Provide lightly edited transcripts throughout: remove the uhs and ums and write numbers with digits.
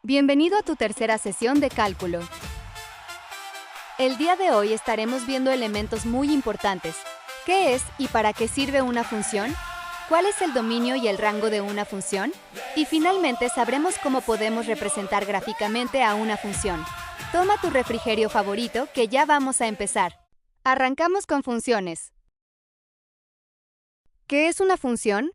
Bienvenido a tu tercera sesión de cálculo. El día de hoy estaremos viendo elementos muy importantes. ¿Qué es y para qué sirve una función? ¿Cuál es el dominio y el rango de una función? Y finalmente sabremos cómo podemos representar gráficamente a una función. Toma tu refrigerio favorito que ya vamos a empezar. Arrancamos con funciones. ¿Qué es una función?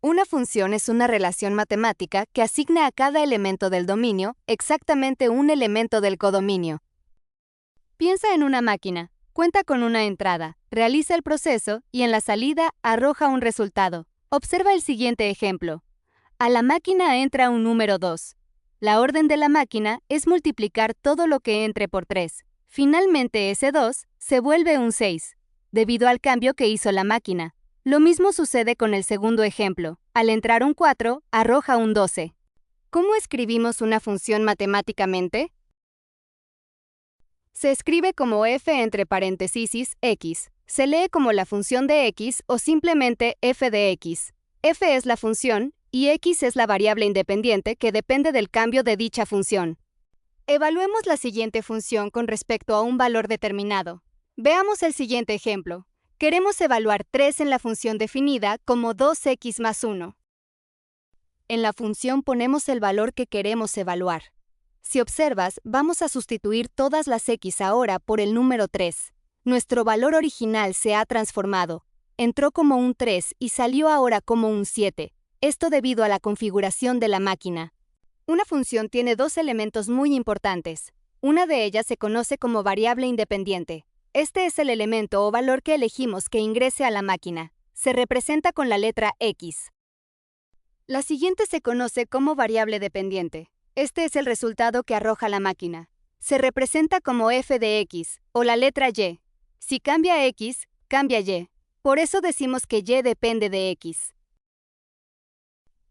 Una función es una relación matemática que asigna a cada elemento del dominio exactamente un elemento del codominio. Piensa en una máquina. Cuenta con una entrada, realiza el proceso y en la salida arroja un resultado. Observa el siguiente ejemplo. A la máquina entra un número 2. La orden de la máquina es multiplicar todo lo que entre por 3. Finalmente ese 2 se vuelve un 6, debido al cambio que hizo la máquina. Lo mismo sucede con el segundo ejemplo. Al entrar un 4, arroja un 12. ¿Cómo escribimos una función matemáticamente? Se escribe como f entre paréntesis x. Se lee como la función de x o simplemente f de x. F es la función y x es la variable independiente que depende del cambio de dicha función. Evaluemos la siguiente función con respecto a un valor determinado. Veamos el siguiente ejemplo. Queremos evaluar 3 en la función definida como 2x más 1. En la función ponemos el valor que queremos evaluar. Si observas, vamos a sustituir todas las x ahora por el número 3. Nuestro valor original se ha transformado. Entró como un 3 y salió ahora como un 7. Esto debido a la configuración de la máquina. Una función tiene dos elementos muy importantes. Una de ellas se conoce como variable independiente. Este es el elemento o valor que elegimos que ingrese a la máquina. Se representa con la letra X. La siguiente se conoce como variable dependiente. Este es el resultado que arroja la máquina. Se representa como f de x o la letra y. Si cambia x, cambia y. Por eso decimos que y depende de x.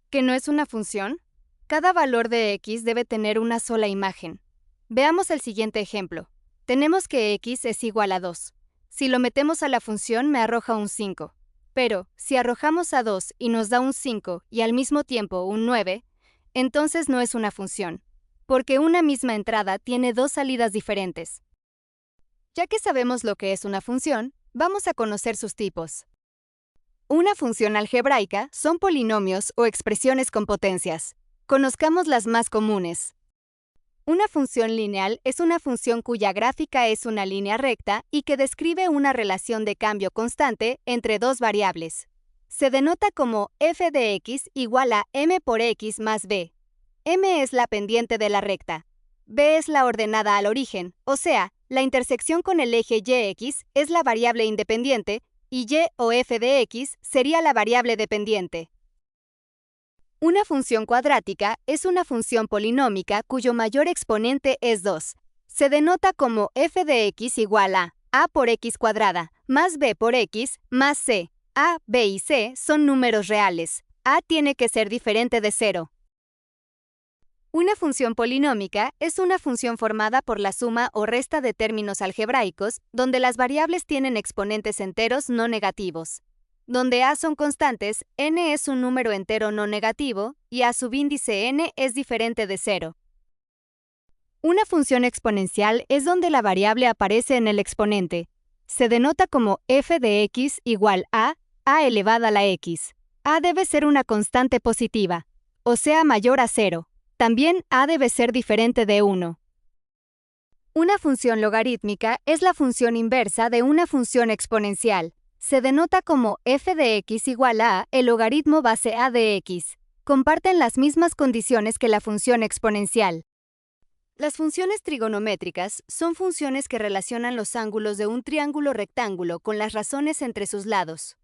¿Qué no es una función? Cada valor de x debe tener una sola imagen. Veamos el siguiente ejemplo. Tenemos que x es igual a 2. Si lo metemos a la función me arroja un 5. Pero, si arrojamos a 2 y nos da un 5 y al mismo tiempo un 9, entonces no es una función, porque una misma entrada tiene dos salidas diferentes. Ya que sabemos lo que es una función, vamos a conocer sus tipos. Una función algebraica son polinomios o expresiones con potencias. Conozcamos las más comunes. Una función lineal es una función cuya gráfica es una línea recta y que describe una relación de cambio constante entre dos variables. Se denota como f de x igual a m por x más b. M es la pendiente de la recta. B es la ordenada al origen, o sea, la intersección con el eje yx es la variable independiente y y o f de x sería la variable dependiente. Una función cuadrática es una función polinómica cuyo mayor exponente es 2. Se denota como f de x igual a por x cuadrada, más b por x, más c. A, b y c son números reales. A tiene que ser diferente de 0. Una función polinómica es una función formada por la suma o resta de términos algebraicos donde las variables tienen exponentes enteros no negativos. Donde a son constantes, n es un número entero no negativo y a subíndice n es diferente de 0. Una función exponencial es donde la variable aparece en el exponente. Se denota como f de x igual a elevada a la x. A debe ser una constante positiva, o sea mayor a 0. También a debe ser diferente de 1. Una función logarítmica es la función inversa de una función exponencial. Se denota como f de x igual a el logaritmo base a de x. Comparten las mismas condiciones que la función exponencial. Las funciones trigonométricas son funciones que relacionan los ángulos de un triángulo rectángulo con las razones entre sus lados.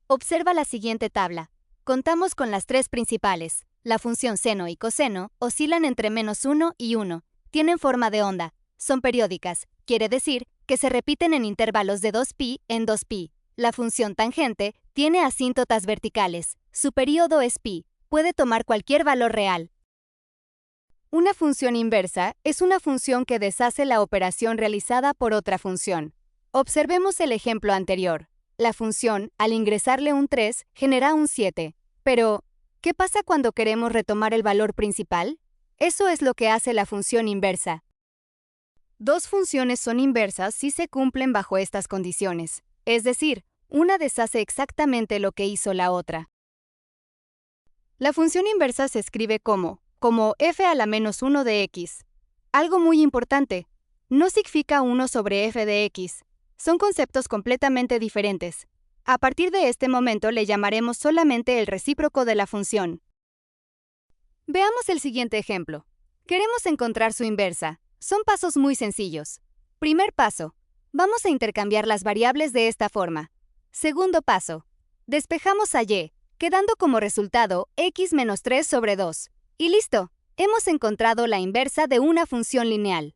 Observa la siguiente tabla. Contamos con las tres principales. La función seno y coseno oscilan entre -1 y 1. Tienen forma de onda. Son periódicas. Quiere decir que se repiten en intervalos de 2π en 2π. La función tangente tiene asíntotas verticales. Su período es π. Puede tomar cualquier valor real. Una función inversa es una función que deshace la operación realizada por otra función. Observemos el ejemplo anterior. La función, al ingresarle un 3, genera un 7. Pero, ¿Qué pasa cuando queremos retomar el valor principal? Eso es lo que hace la función inversa. Dos funciones son inversas si se cumplen bajo estas condiciones, es decir, una deshace exactamente lo que hizo la otra. La función inversa se escribe como f a la menos 1 de x. Algo muy importante, no significa 1 sobre f de x. Son conceptos completamente diferentes. A partir de este momento le llamaremos solamente el recíproco de la función. Veamos el siguiente ejemplo. Queremos encontrar su inversa. Son pasos muy sencillos. Primer paso. Vamos a intercambiar las variables de esta forma. Segundo paso. Despejamos a y, quedando como resultado x menos 3 sobre 2. Y listo. Hemos encontrado la inversa de una función lineal.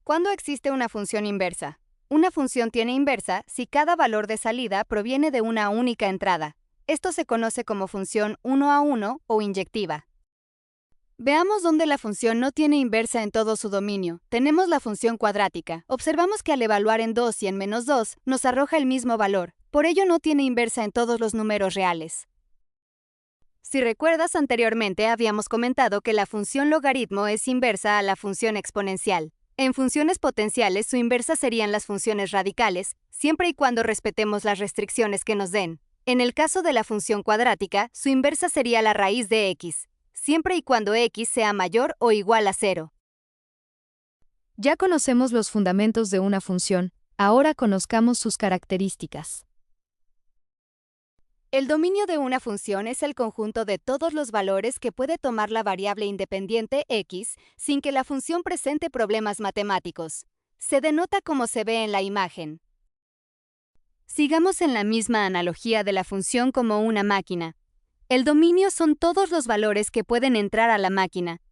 ¿Cuándo existe una función inversa? Una función tiene inversa si cada valor de salida proviene de una única entrada. Esto se conoce como función 1 a 1 o inyectiva. Veamos dónde la función no tiene inversa en todo su dominio. Tenemos la función cuadrática. Observamos que al evaluar en 2 y en menos 2, nos arroja el mismo valor. Por ello no tiene inversa en todos los números reales. Si recuerdas anteriormente, habíamos comentado que la función logaritmo es inversa a la función exponencial. En funciones potenciales, su inversa serían las funciones radicales, siempre y cuando respetemos las restricciones que nos den. En el caso de la función cuadrática, su inversa sería la raíz de x, siempre y cuando x sea mayor o igual a 0. Ya conocemos los fundamentos de una función, ahora conozcamos sus características. El dominio de una función es el conjunto de todos los valores que puede tomar la variable independiente x sin que la función presente problemas matemáticos. Se denota como se ve en la imagen. Sigamos en la misma analogía de la función como una máquina. El dominio son todos los valores que pueden entrar a la máquina.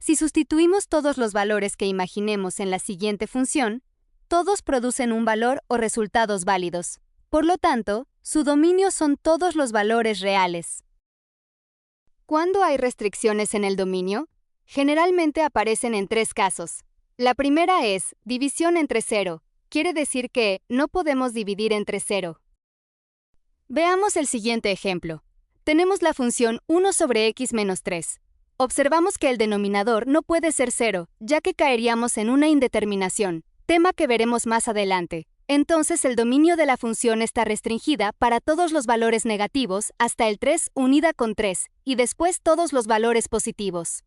Si sustituimos todos los valores que imaginemos en la siguiente función, todos producen un valor o resultados válidos. Por lo tanto, su dominio son todos los valores reales. ¿Cuándo hay restricciones en el dominio? Generalmente aparecen en 3 casos. La primera es división entre 0. Quiere decir que no podemos dividir entre 0. Veamos el siguiente ejemplo. Tenemos la función 1 sobre x menos 3. Observamos que el denominador no puede ser 0, ya que caeríamos en una indeterminación, tema que veremos más adelante. Entonces el dominio de la función está restringida para todos los valores negativos hasta el 3 unida con 3, y después todos los valores positivos.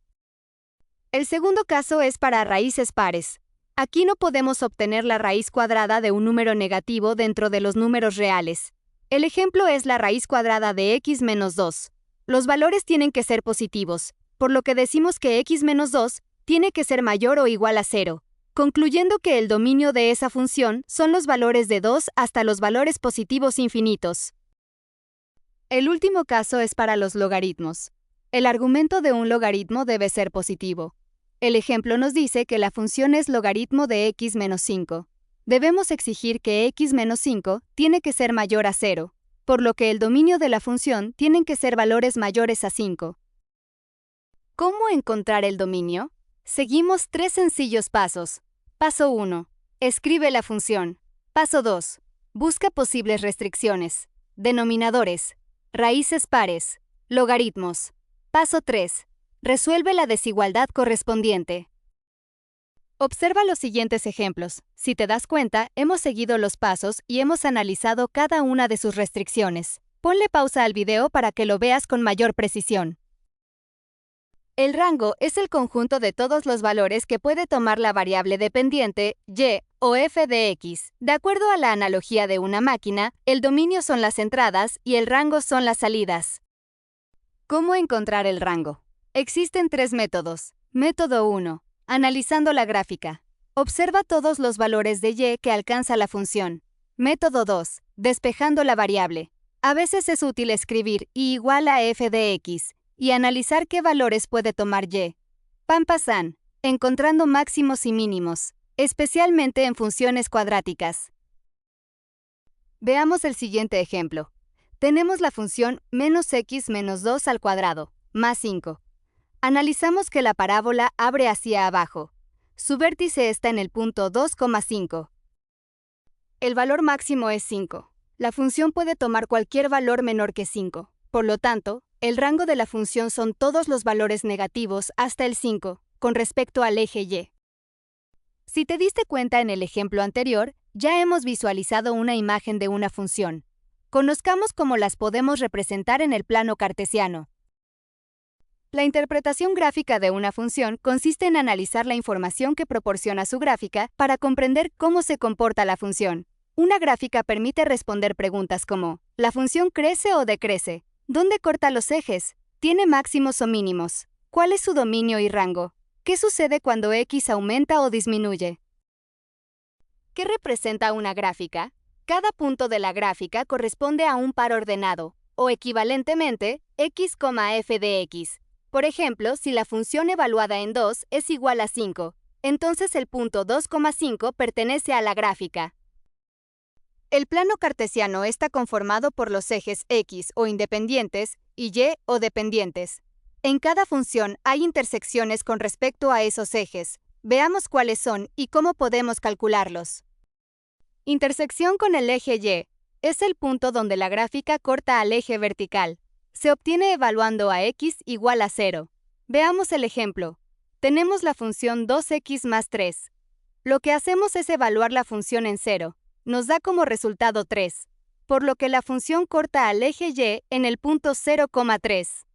El segundo caso es para raíces pares. Aquí no podemos obtener la raíz cuadrada de un número negativo dentro de los números reales. El ejemplo es la raíz cuadrada de x menos 2. Los valores tienen que ser positivos, por lo que decimos que x menos 2 tiene que ser mayor o igual a 0, concluyendo que el dominio de esa función son los valores de 2 hasta los valores positivos infinitos. El último caso es para los logaritmos. El argumento de un logaritmo debe ser positivo. El ejemplo nos dice que la función es logaritmo de x menos 5. Debemos exigir que x menos 5 tiene que ser mayor a 0, por lo que el dominio de la función tienen que ser valores mayores a 5. ¿Cómo encontrar el dominio? Seguimos 3 sencillos pasos. Paso 1. Escribe la función. Paso 2. Busca posibles restricciones. Denominadores. Raíces pares. Logaritmos. Paso 3. Resuelve la desigualdad correspondiente. Observa los siguientes ejemplos. Si te das cuenta, hemos seguido los pasos y hemos analizado cada una de sus restricciones. Ponle pausa al video para que lo veas con mayor precisión. El rango es el conjunto de todos los valores que puede tomar la variable dependiente y o f de x. De acuerdo a la analogía de una máquina, el dominio son las entradas y el rango son las salidas. ¿Cómo encontrar el rango? Existen 3 métodos. Método 1. Analizando la gráfica. Observa todos los valores de y que alcanza la función. Método 2. Despejando la variable. A veces es útil escribir y igual a f de x y analizar qué valores puede tomar y. Pampasán, encontrando máximos y mínimos, especialmente en funciones cuadráticas. Veamos el siguiente ejemplo. Tenemos la función menos x menos 2 al cuadrado, más 5. Analizamos que la parábola abre hacia abajo. Su vértice está en el punto 2,5. El valor máximo es 5. La función puede tomar cualquier valor menor que 5. Por lo tanto, El rango de la función son todos los valores negativos hasta el 5, con respecto al eje Y. Si te diste cuenta en el ejemplo anterior, ya hemos visualizado una imagen de una función. Conozcamos cómo las podemos representar en el plano cartesiano. La interpretación gráfica de una función consiste en analizar la información que proporciona su gráfica para comprender cómo se comporta la función. Una gráfica permite responder preguntas como: ¿la función crece o decrece? ¿Dónde corta los ejes? ¿Tiene máximos o mínimos? ¿Cuál es su dominio y rango? ¿Qué sucede cuando x aumenta o disminuye? ¿Qué representa una gráfica? Cada punto de la gráfica corresponde a un par ordenado, o equivalentemente, x, f de x. Por ejemplo, si la función evaluada en 2 es igual a 5, entonces el punto 2,5 pertenece a la gráfica. El plano cartesiano está conformado por los ejes x o independientes y y o dependientes. En cada función hay intersecciones con respecto a esos ejes. Veamos cuáles son y cómo podemos calcularlos. Intersección con el eje Y es el punto donde la gráfica corta al eje vertical. Se obtiene evaluando a x igual a 0. Veamos el ejemplo. Tenemos la función 2x más 3. Lo que hacemos es evaluar la función en 0. Nos da como resultado 3, por lo que la función corta al eje Y en el punto 0,3.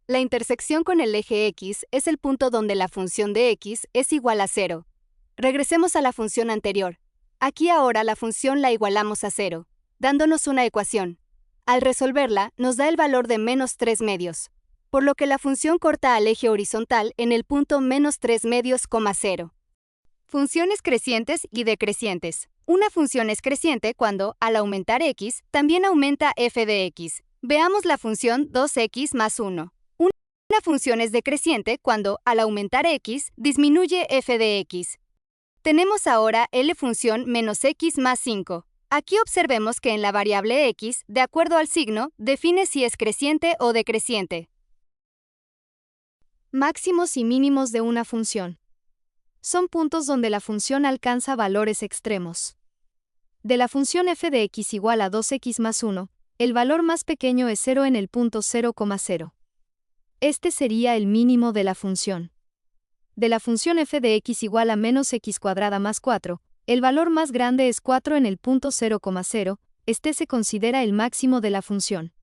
La intersección con el eje x es el punto donde la función de x es igual a 0. Regresemos a la función anterior. Aquí ahora la función la igualamos a 0, dándonos una ecuación. Al resolverla, nos da el valor de menos 3 medios, por lo que la función corta al eje horizontal en el punto menos 3 medios, 0. Funciones crecientes y decrecientes. Una función es creciente cuando, al aumentar x, también aumenta f de x. Veamos la función 2x más 1. Una función es decreciente cuando, al aumentar x, disminuye f de x. Tenemos ahora L función menos x más 5. Aquí observemos que en la variable x, de acuerdo al signo, define si es creciente o decreciente. Máximos y mínimos de una función. Son puntos donde la función alcanza valores extremos. De la función f de x igual a 2x más 1, el valor más pequeño es 0 en el punto 0,0. Este sería el mínimo de la función. De la función f de x igual a menos x cuadrada más 4, el valor más grande es 4 en el punto 0,0, este se considera el máximo de la función.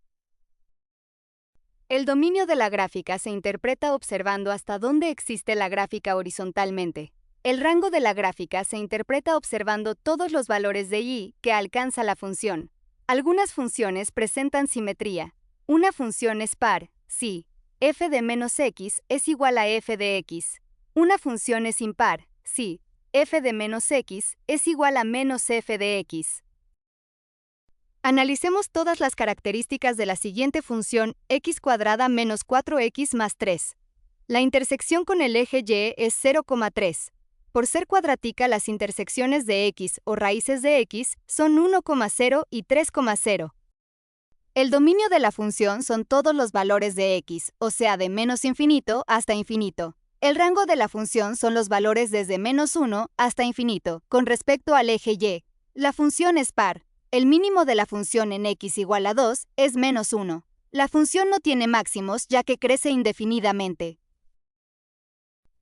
El dominio de la gráfica se interpreta observando hasta dónde existe la gráfica horizontalmente. El rango de la gráfica se interpreta observando todos los valores de y que alcanza la función. Algunas funciones presentan simetría. Una función es par, si f de menos x es igual a f de x. Una función es impar, si f de menos x es igual a menos f de x. Analicemos todas las características de la siguiente función x cuadrada menos 4x más 3. La intersección con el eje y es 0,3. Por ser cuadrática, las intersecciones de x o raíces de x son 1,0 y 3,0. El dominio de la función son todos los valores de x, o sea, de menos infinito hasta infinito. El rango de la función son los valores desde menos 1 hasta infinito, con respecto al eje y. La función es par. El mínimo de la función en x igual a 2 es menos 1. La función no tiene máximos ya que crece indefinidamente.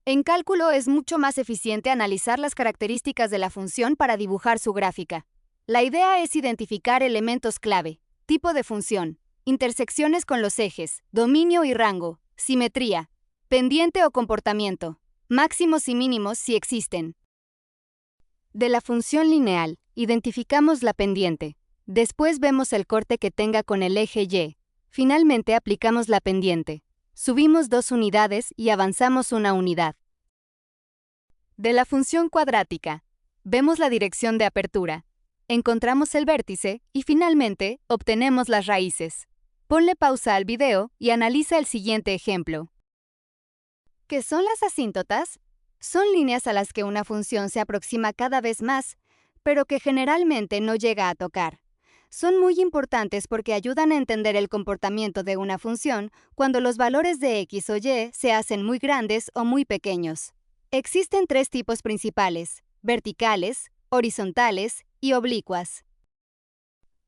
En cálculo es mucho más eficiente analizar las características de la función para dibujar su gráfica. La idea es identificar elementos clave, tipo de función, intersecciones con los ejes, dominio y rango, simetría, pendiente o comportamiento, máximos y mínimos si existen. De la función lineal, identificamos la pendiente. Después vemos el corte que tenga con el eje y. Finalmente aplicamos la pendiente. Subimos 2 unidades y avanzamos 1 unidad. De la función cuadrática, vemos la dirección de apertura. Encontramos el vértice y finalmente obtenemos las raíces. Ponle pausa al video y analiza el siguiente ejemplo. ¿Qué son las asíntotas? Son líneas a las que una función se aproxima cada vez más, pero que generalmente no llega a tocar. Son muy importantes porque ayudan a entender el comportamiento de una función cuando los valores de x o y se hacen muy grandes o muy pequeños. Existen 3 tipos principales: verticales, horizontales y oblicuas.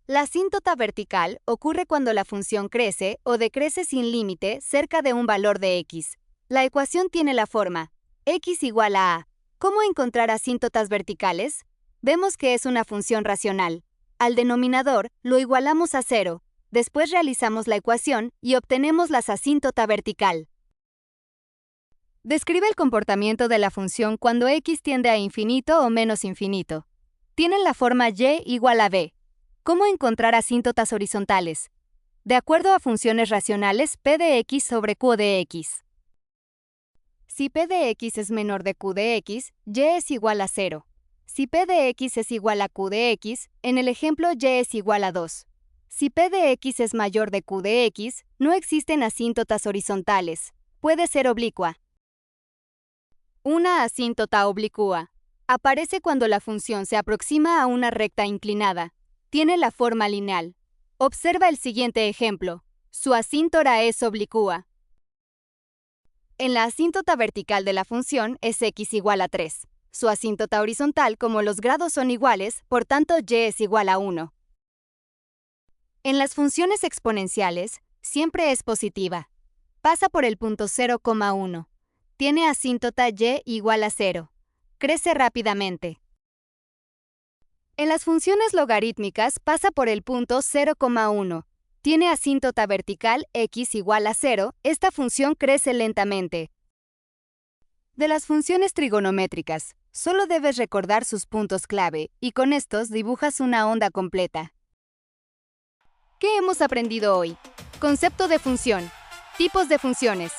La asíntota vertical ocurre cuando la función crece o decrece sin límite cerca de un valor de x. La ecuación tiene la forma x igual a. ¿Cómo encontrar asíntotas verticales? Vemos que es una función racional. Al denominador lo igualamos a 0. Después realizamos la ecuación y obtenemos la asíntota vertical. Describe el comportamiento de la función cuando x tiende a infinito o menos infinito. Tienen la forma y igual a b. ¿Cómo encontrar asíntotas horizontales? De acuerdo a funciones racionales p de x sobre q de x. Si p de x es menor de q de x, y es igual a 0. Si p de x es igual a q de x, en el ejemplo y es igual a 2. Si p de x es mayor de q de x, no existen asíntotas horizontales. Puede ser oblicua. Una asíntota oblicua aparece cuando la función se aproxima a una recta inclinada. Tiene la forma lineal. Observa el siguiente ejemplo. Su asíntota es oblicua. En la asíntota vertical de la función es x igual a 3. Su asíntota horizontal, como los grados son iguales, por tanto y es igual a 1. En las funciones exponenciales, siempre es positiva. Pasa por el punto 0,1. Tiene asíntota y igual a 0. Crece rápidamente. En las funciones logarítmicas pasa por el punto 0,1. Tiene asíntota vertical x igual a 0. Esta función crece lentamente. De las funciones trigonométricas, solo debes recordar sus puntos clave y con estos dibujas una onda completa. ¿Qué hemos aprendido hoy? Concepto de función, tipos de funciones,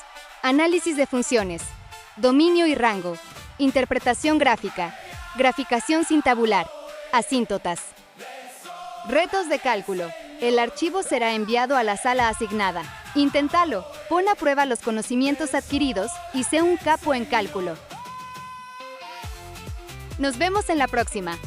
análisis de funciones, dominio y rango, interpretación gráfica, graficación sin tabular, asíntotas. Retos de cálculo. El archivo será enviado a la sala asignada. Inténtalo, pon a prueba los conocimientos adquiridos y sé un capo en cálculo. Nos vemos en la próxima.